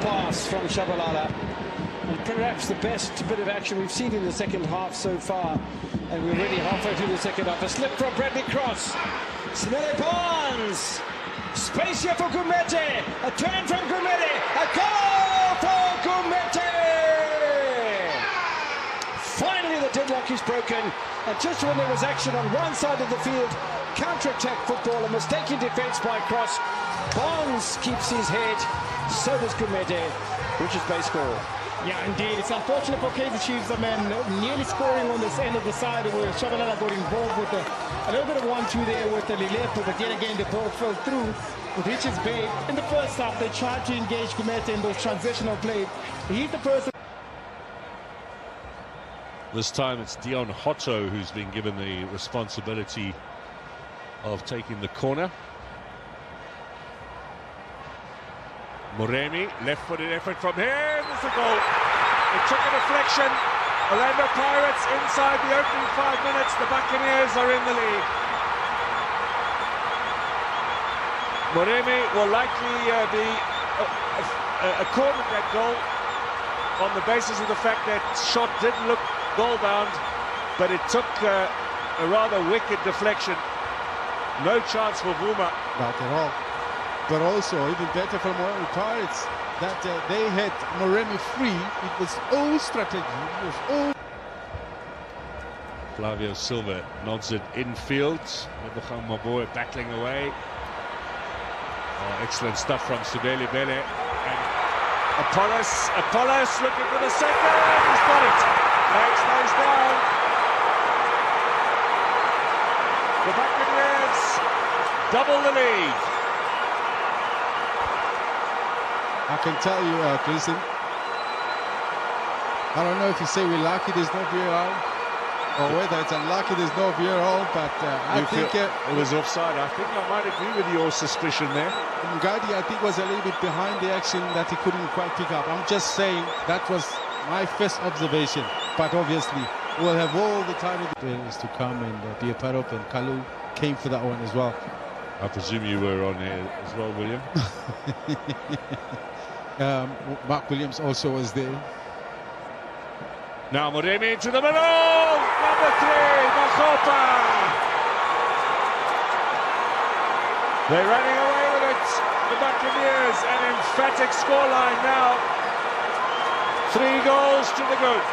pass from Shabalala. And perhaps the best bit of action we've seen in the second half so far. And we're already halfway through the second half. A slip from Bradley Cross. Smele Barnes. Space here for Gumete. A turn from Gumete. A goal for Gumete. Finally, the deadlock is broken. And just when there was action on one side of the field, counter-attack football, a mistaken defence by Cross. Barnes keeps his head. So does Gumete. Richards Bay score. Yeah, indeed. It's unfortunate for Kaizer Chiefs, nearly scoring on this end of the side where Shabalala got involved with a little bit of 1-2 there with the Lilepo, but yet again the ball fell through with Richards Bay. In the first half, they tried to engage Gumete in those transitional plays. He's the person. This time it's Dion Hotto who's been given the responsibility of taking the corner. Moremi, left-footed effort from him, it's a goal. It took a deflection. Orlando Pirates inside the opening 5 minutes. The Buccaneers are in the lead. Moremi will likely be accorded that goal on the basis of the fact that shot didn't look goal-bound, but it took a rather wicked deflection. No chance for Vuma. Not at all. But also, even better for Orlando Pirates, that they had Moremi free. It was all strategy. It was all. Flavio Silva nods it infield. Nebogang Maboe battling away. Oh, excellent stuff from Sibeli Bele. And Apollos looking for the second. He's got it. Max lays down. The Buccaneers double the lead. I can tell you, Clinton, I don't know if you say we're lucky there's no VAR, or whether it's unlucky there's no VAR, but I think it was offside. I think I might agree with your suspicion there. Ngadi, I think, was a little bit behind the action that he couldn't quite pick up. I'm just saying that was my first observation, but obviously we'll have all the time is to come and be a part of, and Kalu came for that one as well. I presume you were on there as well, William. Mark Williams also was there. Now Moremi into the middle! Number 3, Machopa! They're running away with it, the Buccaneers, an emphatic scoreline now. 3 goals to the good.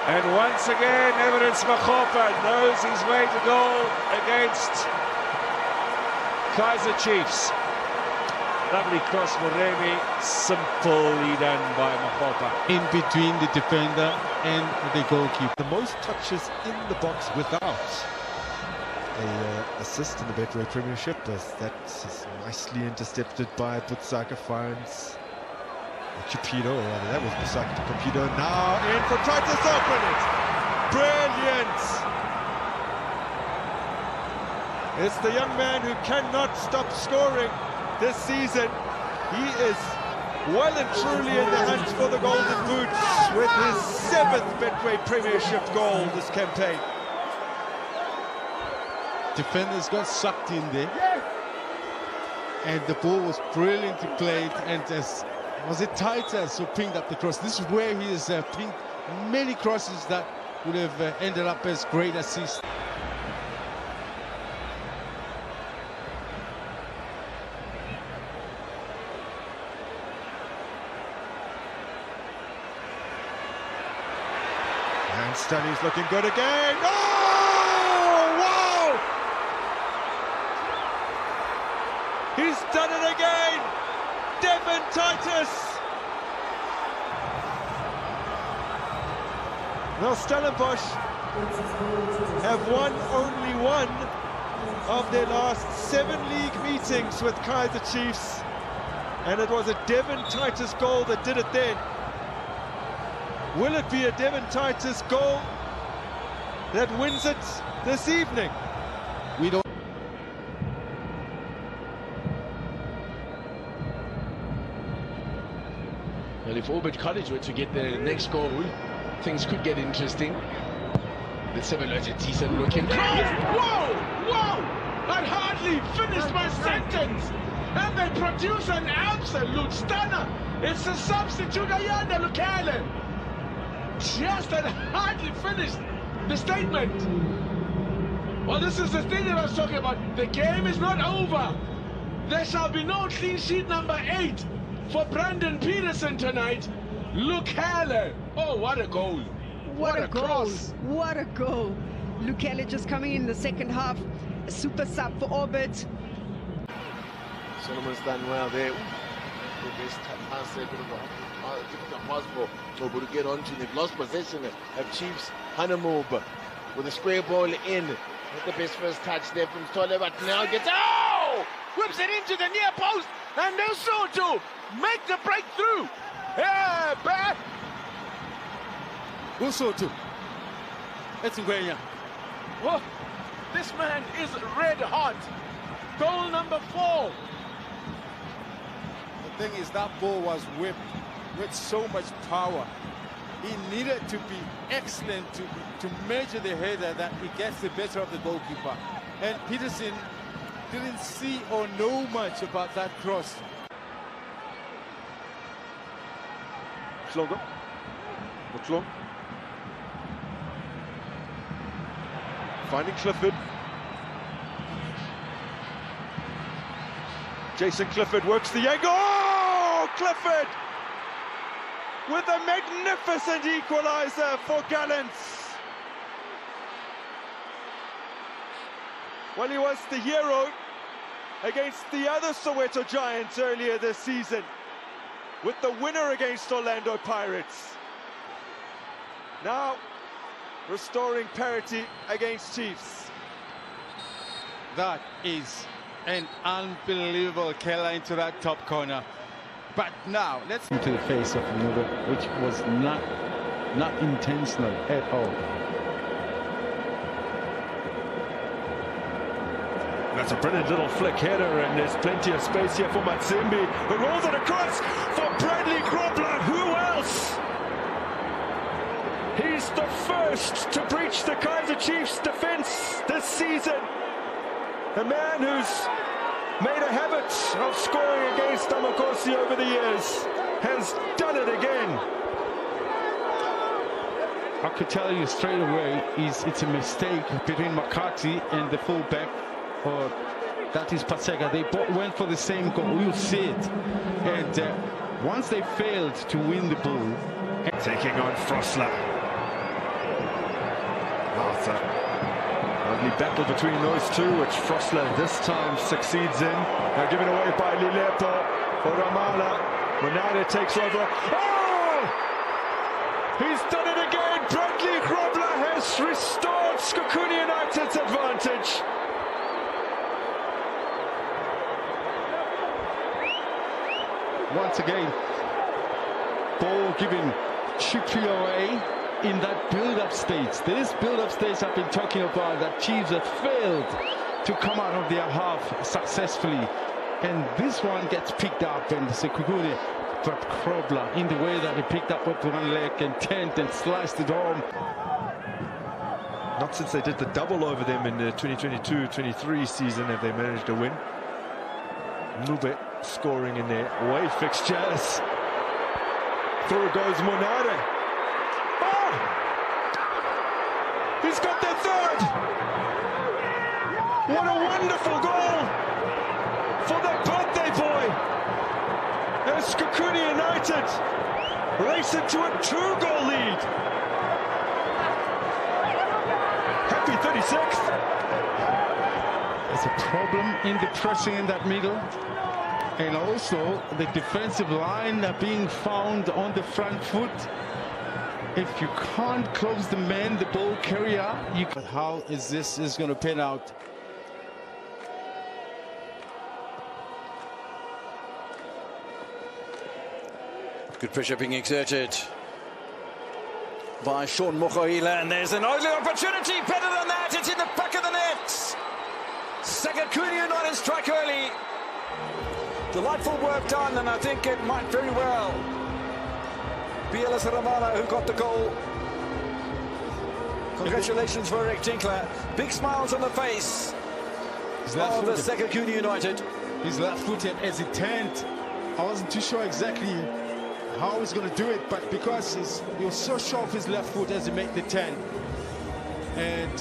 And once again, Evidence Machopa knows his way to goal against Kaizer Chiefs. Lovely cross, Moremi, simply done by Machopa. In between the defender and the goalkeeper. The most touches in the box without a assist in the Betway Premiership. That's nicely intercepted by Butsaka, finds Cupido, or rather that was Butsaka to Cupido. Now in for Titus, open it! Brilliant! It's the young man who cannot stop scoring this season. He is well and truly in the hunt for the Golden Boots with his 7th Betway Premiership goal this campaign. Defenders got sucked in there, and the ball was brilliantly played, and was it Titus who pinged up the cross? This is where he has pinged many crosses that would have ended up as great assists. And Stanley's looking good again. Oh, wow! He's done it again! Devin Titus! Now Stellenbosch have won only one of their last 7 league meetings with Kaizer Chiefs, and it was a Devin Titus goal that did it then. Will it be a Devin Titus goal that wins it this evening? We don't. Well, if Albert College were to get the next goal, things could get interesting. Let's have a look at decent looking. Whoa! Whoa! I hardly finished my sentence! produce an absolute stunner. It's a substitute, Ayanda Lukale. Just had hardly finished the statement. Well, this is the thing that I was talking about. The game is not over. There shall be no clean sheet number 8 for Brandon Peterson tonight. Lukale. Oh, what a goal. What a goal. Cross. What a goal. Lukele just coming in the second half. A super sub for Orbit. Solomon's done well there. The best pass there, difficult pass for Tobu to get onto. They've lost possession of Chiefs. Hanamob with a square ball in. Not the best first touch there from Stolle, but now gets, oh! Whips it into the near post, and Lesotho make the breakthrough. Yeah, back. Lesotho. It's Ngwenya. Whoa, this man is red hot. Goal number 4. The thing is, that ball was whipped with so much power. He needed to be excellent to measure the header that he gets the better of the goalkeeper. And Peterson didn't see or know much about that cross. Slogan. Mutlong. Finding Clifford. Jason Clifford works the angle. Oh, Clifford! With a magnificent equaliser for Gallants. Well, he was the hero against the other Soweto Giants earlier this season, with the winner against Orlando Pirates. Now, restoring parity against Chiefs. That is an unbelievable killer into that top corner. But now, let's into the face of Nuba, which was not intentional at all. That's a brilliant little flick header, and there's plenty of space here for Matsimbi, who rolls it across for Bradley Grobler. Who else? He's the first to breach the Kaizer Chiefs defense this season. A man who's made a habit of scoring against Amakosi over the years has done it again. I could tell you straight away, it's a mistake between McCarthy and the fullback, or that is Pasega. They both went for the same goal. You'll see it. And once they failed to win the ball, Taking on Frosler. Arthur. Lovely battle between those two, which Frosler this time succeeds in. Now given away by Lilepo for Ramala. Monada takes over. Oh! He's done it again. Bradley Grobler has restored Skokuni United's advantage. once again, ball given cheaply away in that build-up stage. This build-up stage I've been talking about, that Chiefs have failed to come out of their half successfully. And this one gets picked up, and Sekugune but Krobler in the way that he picked up with one leg and turned and sliced it home. Not since they did the double over them in the 2022-23 season have they managed to win. Mube scoring in their away fixtures. Through goes Monare. Oh! He's got their third! What a wonderful goal for the birthday boy! And Skokuni United race into a 2-goal lead. Happy 36th. There's a problem in the pressing in that middle, and also the defensive line being found on the front foot. If you can't close the man, the ball carrier, you can... But how is this going to pan out? Good pressure being exerted by Sean Mokoila, and there's an ugly opportunity. Better than that, it's in the back of the net. Sekukuni United strike early. Delightful work done, and I think it might very well be Ellis Ramala who got the goal. Congratulations for Eric Tinkler. Big smiles on the face of the Sekukuni United. He's left-footed as he turned. I wasn't too sure exactly how he's going to do it, but because he was so sure of his left foot as he made the turn, and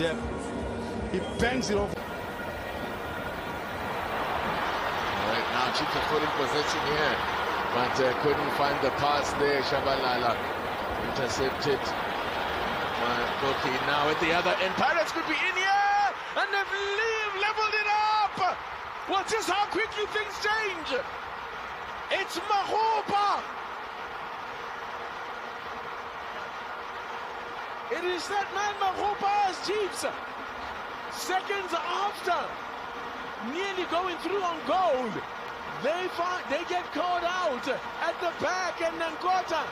he bangs it off. All right, now Chiefs are full in possession here, but couldn't find the pass there. Shabalala intercepted. Goki now at the other end. Pirates could be in here, and they've leveled it up. Well, just how quickly things change. It's Mahopa. It is that man Mahopa's Chiefs. Seconds after nearly going through on goal, they get caught out at the back, and Nankota.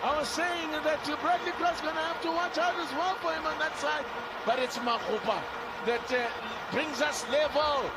I was saying that Bradley Cross going to have to watch out as well for him on that side, but it's Mahopa that brings us level.